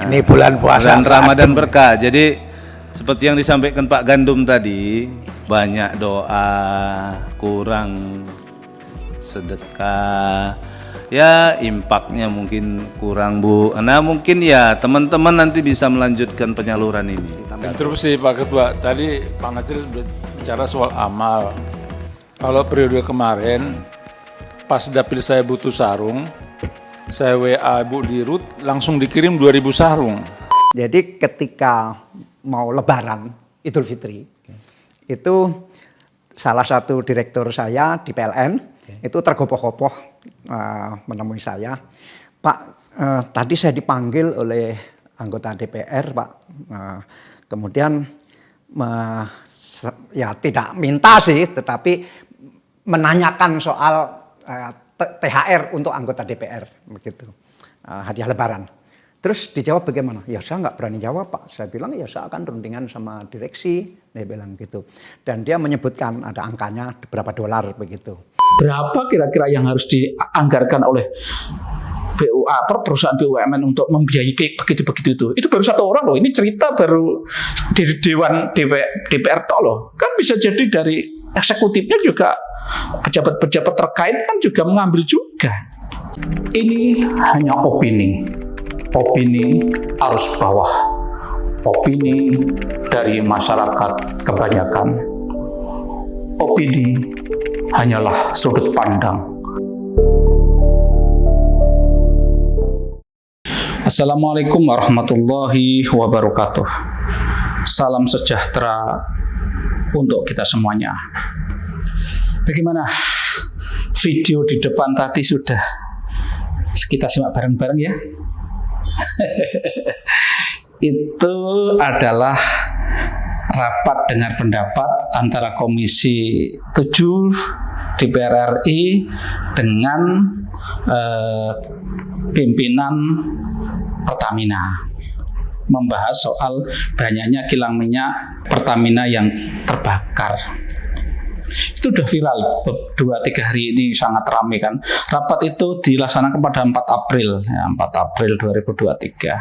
ini bulan puasa. Bulan Ramadan berkah. Jadi seperti yang disampaikan Pak Gandum tadi, banyak doa, kurang sedekah. Ya, impaknya mungkin kurang, Bu. Nah, mungkin ya teman-teman nanti bisa melanjutkan penyaluran ini. Terus sih Pak Ketua, tadi Pak Ngacir bicara soal amal. Kalau periode kemarin, pas dapil saya butuh sarung, saya WA Bu Dirut, langsung dikirim 2000 sarung. Jadi ketika mau Lebaran Idul Fitri, itu salah satu direktur saya di PLN itu tergopoh-gopoh menemui saya, Pak, tadi saya dipanggil oleh anggota DPR, Pak, kemudian ya tidak minta sih, tetapi menanyakan soal THR untuk anggota DPR, begitu, hadiah Lebaran. Terus dijawab bagaimana? Ya saya nggak berani jawab, Pak. Saya bilang ya saya akan rundingan sama direksi, dia bilang gitu. Dan dia menyebutkan ada angkanya berapa dolar begitu. Berapa kira-kira yang harus dianggarkan oleh perusahaan BUMN untuk membiayai begitu-begitu itu? Itu baru satu orang loh. Ini cerita baru di Dewan DPR toh loh. Kan bisa jadi dari eksekutifnya juga pejabat-pejabat terkait kan juga mengambil juga. Ini hanya opini arus bawah, opini dari masyarakat kebanyakan. Opini hanyalah sudut pandang. Assalamualaikum warahmatullahi wabarakatuh. Salam sejahtera untuk kita semuanya. Bagaimana video di depan tadi sudah kita simak bareng-bareng ya? Itu adalah rapat dengar pendapat antara Komisi 7 DPR RI dengan pimpinan Pertamina, membahas soal banyaknya kilang minyak Pertamina yang terbakar. Itu udah viral 2-3 hari ini, sangat ramai kan. Rapat itu dilaksanakan pada 4 April ya, 4 April 2023.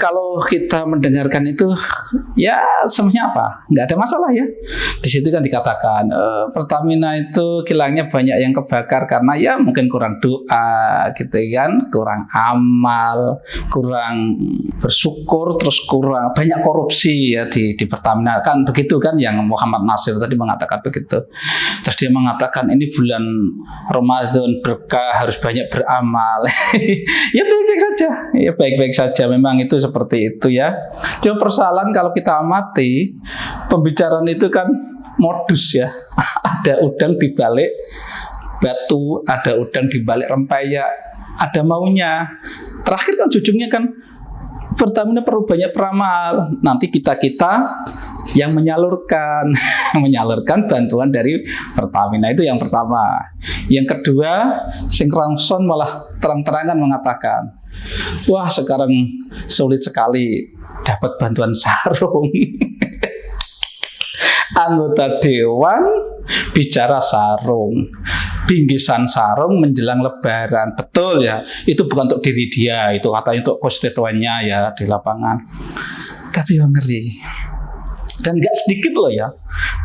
Kalau kita mendengarkan itu ya semuanya apa? Nggak ada masalah ya. Di situ kan dikatakan Pertamina itu kilangnya banyak yang kebakar karena ya mungkin kurang doa gitu kan, kurang amal, kurang bersyukur, terus kurang banyak korupsi ya di Pertamina kan begitu kan, yang Muhammad Nasir tadi mengatakan begitu. Terus dia mengatakan ini bulan Ramadan berkah, harus banyak beramal. Ya baik-baik saja, ya baik-baik saja. Memang itu seperti itu ya. Cuma persoalan kalau kita amati pembicaraan itu kan modus ya. Ada udang di balik batu, ada udang di balik rempeyek, ada maunya. Terakhir kan ujungnya kan Pertamina perlu banyak peramal. Nanti kita yang menyalurkan bantuan dari Pertamina, itu yang pertama. Yang kedua, sing rangson malah terang-terangan mengatakan, wah sekarang sulit sekali dapat bantuan sarung. Anggota dewan bicara sarung, bingkisan sarung menjelang Lebaran. Betul ya, itu bukan untuk diri dia, itu katanya untuk konstituennya ya di lapangan. Tapi yang ngeri. Dan nggak sedikit loh ya.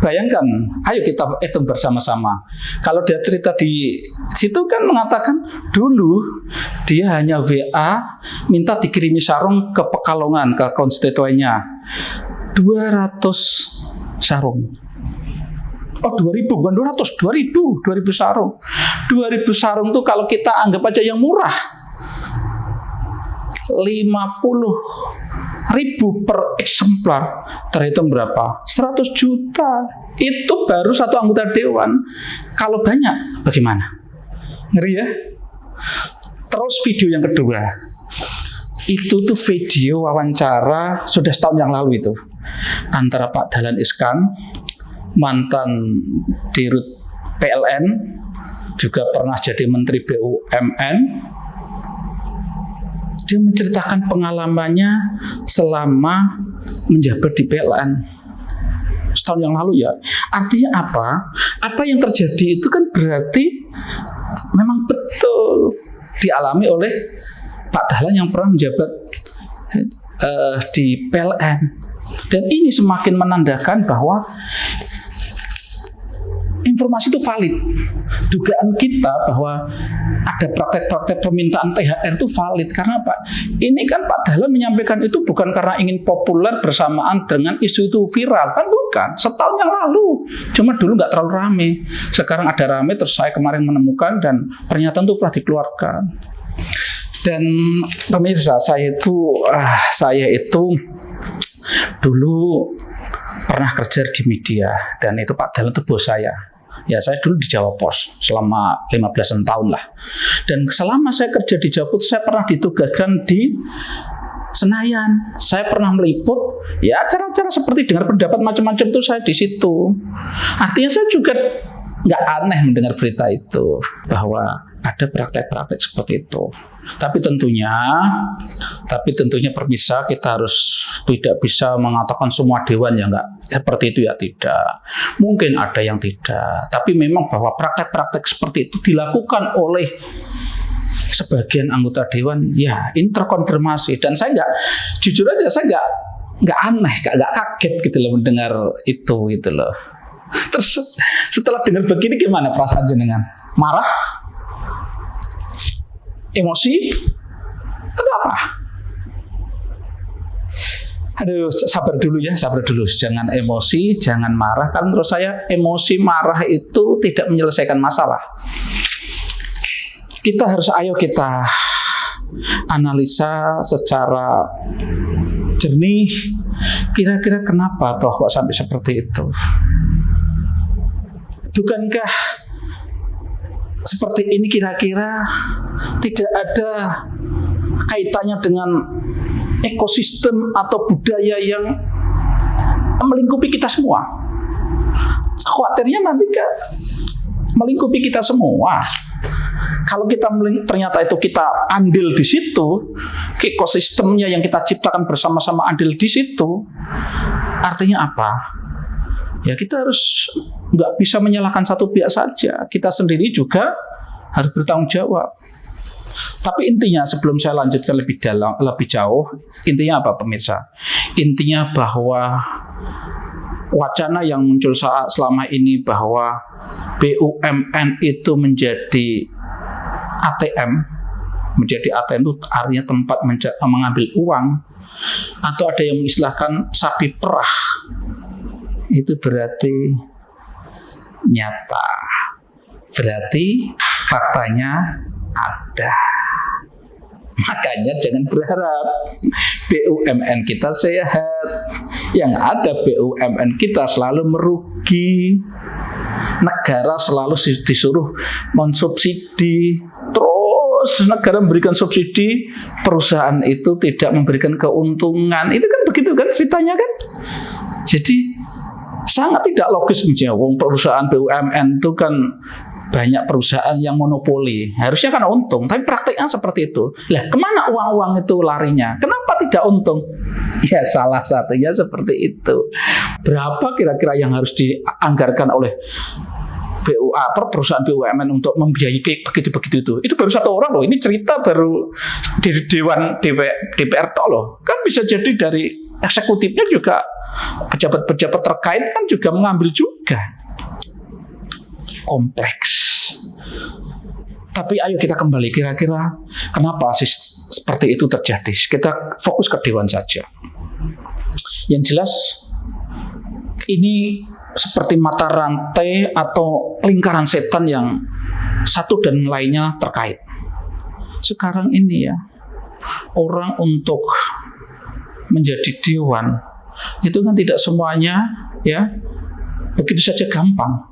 Bayangkan, ayo kita hitung bersama-sama. Kalau dia cerita di situ kan mengatakan dulu dia hanya WA minta dikirimi sarung ke Pekalongan, ke konstituennya 200 sarung. Oh 2000, bukan 200, 2000 sarung. 2000 sarung tuh kalau kita anggap aja yang murah, 50.000 per eksemplar, terhitung berapa? 100 juta. Itu baru satu anggota dewan. Kalau banyak, bagaimana? Ngeri ya? Terus video yang kedua, itu tuh video wawancara sudah setahun yang lalu itu, antara Pak Dahlan Iskan, mantan Dirut PLN, juga pernah jadi Menteri BUMN. Dia menceritakan pengalamannya selama menjabat di PLN setahun yang lalu ya. Artinya apa? Apa yang terjadi itu kan berarti memang betul dialami oleh Pak Dahlan yang pernah menjabat di PLN. Dan ini semakin menandakan bahwa informasi itu valid. Dugaan kita bahwa ada praktek-praktek permintaan THR itu valid. Karena apa? Ini kan Pak Dahlan menyampaikan itu bukan karena ingin populer bersamaan dengan isu itu viral. Kan bukan. Setahun yang lalu. Cuma dulu nggak terlalu rame. Sekarang ada rame, terus saya kemarin menemukan dan pernyataan itu pernah dikeluarkan. Dan pemirsa, saya itu dulu pernah kerja di media, dan itu Pak Dahlan itu bos saya. Ya, saya dulu di Jawa Pos selama 15 tahun lah. Dan selama saya kerja di Jawa Pos, saya pernah ditugaskan di Senayan. Saya pernah meliput ya acara-acara seperti dengar pendapat macam-macam itu, saya di situ. Artinya saya juga nggak aneh mendengar berita itu bahwa ada praktek-praktek seperti itu. Tapi tentunya pemirsa, kita harus tidak bisa mengatakan semua dewan ya nggak seperti itu, ya tidak. Mungkin ada yang tidak. Tapi memang bahwa praktek-praktek seperti itu dilakukan oleh sebagian anggota dewan, ya ini terkonfirmasi. Dan saya jujur aja saya nggak aneh, nggak kaget gitu loh mendengar itu gitu loh. Terus setelah dengar begini gimana perasaan jenengan? Marah? Emosi? Kenapa? Aduh, sabar dulu, jangan emosi, jangan marah. Karena menurut saya emosi, marah itu tidak menyelesaikan masalah. Kita analisa secara jernih. Kira-kira kenapa toh kok sampai seperti itu? Bukankah seperti ini kira-kira tidak ada kaitannya dengan ekosistem atau budaya yang melingkupi kita semua? Khawatirnya nanti kan melingkupi kita semua. Kalau kita ternyata itu kita andil di situ, ekosistemnya yang kita ciptakan bersama-sama andil di situ, artinya apa? Ya kita harus nggak bisa menyalahkan satu pihak saja. Kita sendiri juga harus bertanggung jawab. Tapi intinya sebelum saya lanjutkan lebih jauh, intinya apa pemirsa? Intinya bahwa wacana yang muncul selama ini bahwa BUMN itu menjadi ATM itu artinya tempat mengambil uang, atau ada yang mengistilahkan sapi perah, itu berarti nyata, berarti faktanya ada. Makanya jangan berharap BUMN kita sehat. Yang ada BUMN kita selalu merugi. Negara selalu disuruh mensubsidi. Terus negara memberikan subsidi, perusahaan itu tidak memberikan keuntungan. Itu kan begitu kan ceritanya kan. Jadi sangat tidak logis menjawab. Perusahaan BUMN itu kan banyak perusahaan yang monopoli, harusnya kan untung, tapi prakteknya seperti itu. Lah, kemana uang-uang itu larinya? Kenapa tidak untung? Ya salah satunya seperti itu. Berapa kira-kira yang harus dianggarkan oleh perusahaan BUMN untuk membiayai begitu-begitu itu? Itu baru satu orang loh. Ini cerita baru di Dewan DPR toh loh. Kan bisa jadi dari eksekutifnya juga, pejabat-pejabat terkait kan juga mengambil juga. Kompleks. Tapi ayo kita kembali, kira-kira kenapa sih seperti itu terjadi? Kita fokus ke Dewan saja. Yang jelas ini seperti mata rantai atau lingkaran setan yang satu dan lainnya terkait. Sekarang ini ya, orang untuk menjadi dewan itu kan tidak semuanya ya begitu saja gampang.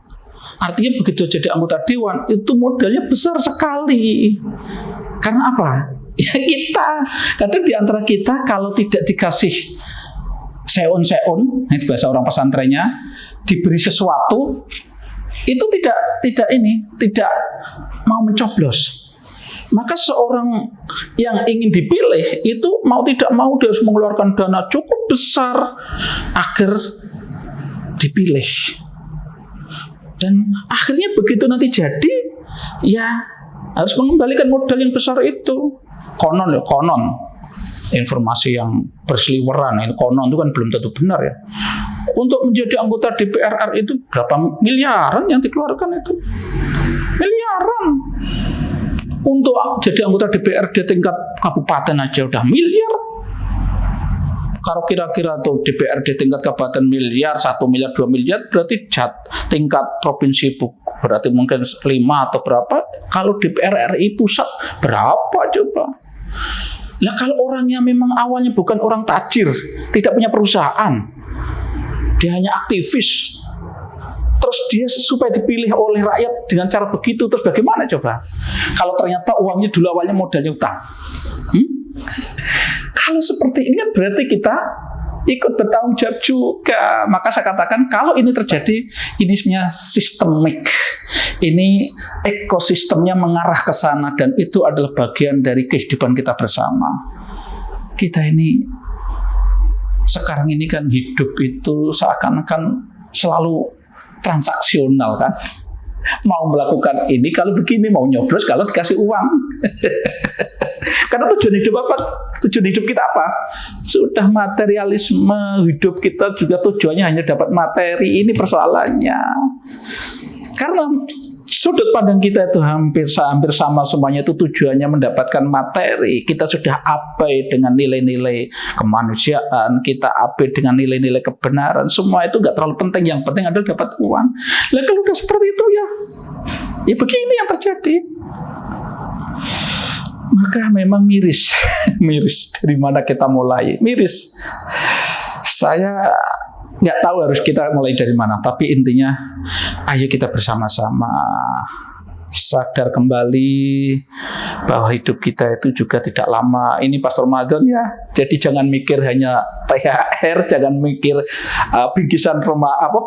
Artinya begitu jadi anggota dewan itu modalnya besar sekali. Karena apa? Ya kita, kadang di antara kita kalau tidak dikasih seon, itu bahasa orang pesantrennya, diberi sesuatu, itu tidak mau mencoblos. Maka seorang yang ingin dipilih itu mau tidak mau dia harus mengeluarkan dana cukup besar agar dipilih. Dan akhirnya begitu nanti jadi, ya harus mengembalikan modal yang besar itu. Konon. informasi yang berseliweran, ini konon itu kan belum tentu benar ya. Untuk menjadi anggota DPR RI itu berapa miliaran yang dikeluarkan itu? Miliaran. Untuk jadi anggota DPRD tingkat kabupaten aja udah miliar. Kalau kira-kira tuh DPRD tingkat kabupaten miliar, 1 miliar, 2 miliar, berarti tingkat provinsi berarti mungkin 5 atau berapa. Kalau DPR RI pusat berapa coba? Nah kalau orangnya memang awalnya bukan orang tajir, tidak punya perusahaan, dia hanya aktivis, terus dia supaya dipilih oleh rakyat dengan cara begitu, terus bagaimana coba? Kalau ternyata uangnya dulu awalnya modalnya utang. Kalau seperti ini kan berarti kita ikut bertanggung jawab juga. Maka saya katakan kalau ini terjadi, ini sebenarnya sistemik. Ini ekosistemnya mengarah ke sana dan itu adalah bagian dari kehidupan kita bersama. Kita ini sekarang ini kan hidup itu seakan-akan selalu transaksional kan. Mau melakukan ini kalau begini, mau nyoblos kalau dikasih uang. Karena tujuan hidup apa? Tujuan hidup kita apa? Sudah materialisme hidup kita juga tujuannya hanya dapat materi. Ini persoalannya. Karena sudut pandang kita itu hampir sama semuanya, itu tujuannya mendapatkan materi. Kita sudah abai dengan nilai-nilai kemanusiaan, kita abai dengan nilai-nilai kebenaran. Semua itu nggak terlalu penting. Yang penting adalah dapat uang. Lah kalau udah seperti itu ya begini yang terjadi. Maka memang miris. Miris dari mana kita mulai. Miris. Saya nggak tahu harus kita mulai dari mana, tapi intinya ayo kita bersama-sama sadar kembali bahwa hidup kita itu juga tidak lama. Ini pas Ramadan ya, jadi jangan mikir hanya THR, jangan mikir bingkisan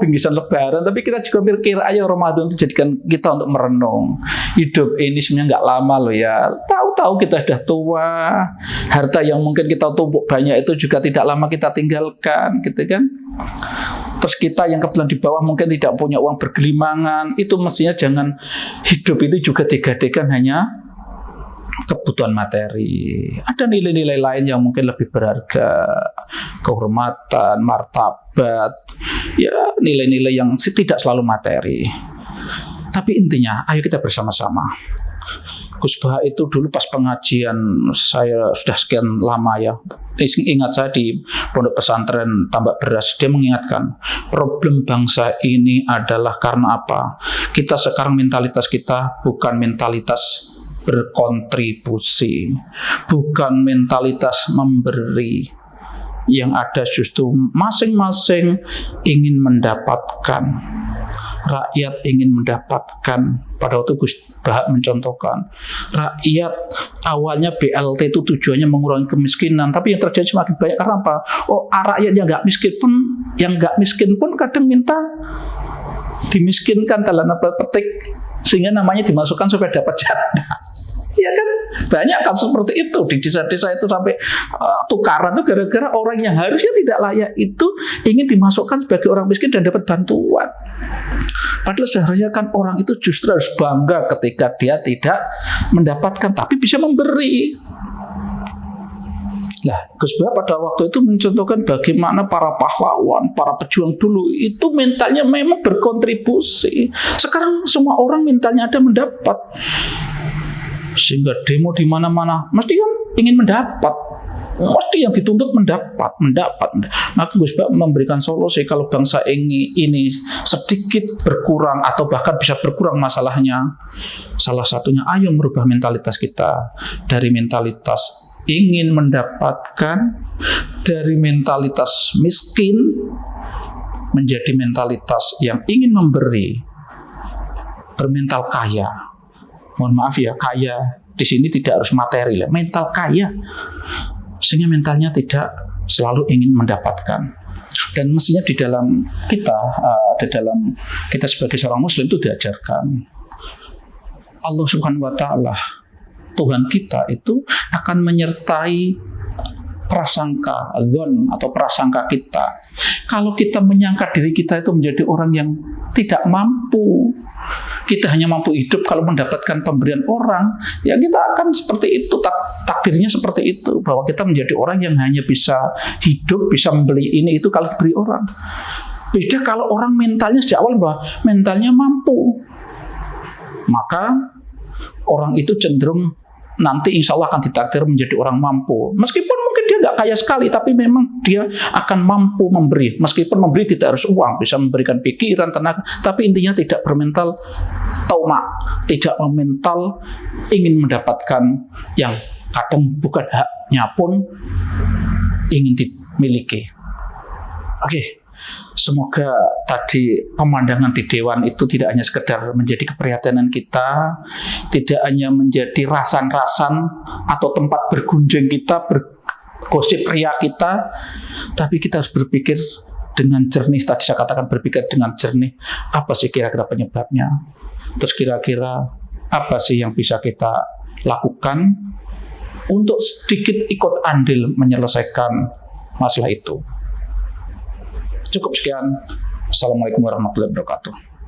bingkisan Lebaran, tapi kita juga mikir ayo Ramadan itu jadikan kita untuk merenung. Hidup ini sebenarnya nggak lama loh ya. Tahu-tahu kita sudah tua, harta yang mungkin kita tumpuk banyak itu juga tidak lama kita tinggalkan, gitu kan? Terus kita yang kebetulan di bawah mungkin tidak punya uang bergelimangan, itu mestinya jangan hidup itu juga digadekan hanya kebutuhan materi. Ada nilai-nilai lain yang mungkin lebih berharga, kehormatan, martabat, ya nilai-nilai yang tidak selalu materi. Tapi intinya, ayo kita bersama-sama. Gus Bah itu dulu pas pengajian saya sudah sekian lama ya, ingat saya di pondok pesantren Tambak Beras, dia mengingatkan problem bangsa ini adalah karena apa? Kita sekarang mentalitas kita bukan mentalitas berkontribusi, bukan mentalitas memberi. Yang ada justru masing-masing ingin mendapatkan. Rakyat ingin mendapatkan. Pada waktu Gus Bah mencontohkan, rakyat awalnya BLT itu tujuannya mengurangi kemiskinan, tapi yang terjadi semakin banyak karena apa? Rakyat yang nggak miskin pun kadang minta dimiskinkan dalam petik, sehingga namanya dimasukkan supaya dapat jatah. Ya kan, banyak kasus seperti itu di desa-desa itu sampai tukaran itu gara-gara orang yang harusnya tidak layak itu ingin dimasukkan sebagai orang miskin dan dapat bantuan. Padahal seharusnya kan orang itu justru harus bangga ketika dia tidak mendapatkan tapi bisa memberi. Nah, Gus Bah pada waktu itu mencontohkan bagaimana para pahlawan, para pejuang dulu itu mentalnya memang berkontribusi. Sekarang semua orang mentalnya ada mendapat. Sehingga demo di mana-mana mesti kan ingin mendapat, mesti yang dituntut mendapat. Maka Gus Bah memberikan solusi kalau bangsa ini sedikit berkurang atau bahkan bisa berkurang masalahnya, salah satunya ayo merubah mentalitas kita dari mentalitas ingin mendapatkan, dari mentalitas miskin menjadi mentalitas yang ingin memberi, bermental kaya. Mohon maaf ya, kaya di sini tidak harus materi, mental kaya, sehingga mentalnya tidak selalu ingin mendapatkan. Dan mestinya di dalam kita sebagai seorang Muslim itu diajarkan Allah Subhanahu Wa Taala, Tuhan kita itu akan menyertai prasangka, dzon atau prasangka kita. Kalau kita menyangka diri kita itu menjadi orang yang tidak mampu, kita hanya mampu hidup kalau mendapatkan pemberian orang, ya kita akan seperti itu, takdirnya seperti itu, bahwa kita menjadi orang yang hanya bisa hidup, bisa membeli ini itu kalau diberi orang. Beda kalau orang mentalnya sejak awal bahwa mentalnya mampu, maka orang itu cenderung nanti insya Allah akan ditakdir menjadi orang mampu. Meskipun mungkin dia nggak kaya sekali, tapi memang dia akan mampu memberi. Meskipun memberi tidak harus uang, bisa memberikan pikiran, tenaga, tapi intinya tidak bermental tauma, tidak bermental ingin mendapatkan yang kadang bukan haknya pun ingin dimiliki. Oke. Semoga tadi pemandangan di Dewan itu tidak hanya sekedar menjadi keprihatinan kita, tidak hanya menjadi rasan-rasan atau tempat bergunjing kita, bergosip ria kita, tapi kita harus berpikir dengan jernih. Tadi saya katakan berpikir dengan jernih, apa sih kira-kira penyebabnya? Terus kira-kira apa sih yang bisa kita lakukan untuk sedikit ikut andil menyelesaikan masalah itu. Cukup sekian. Assalamualaikum warahmatullahi wabarakatuh.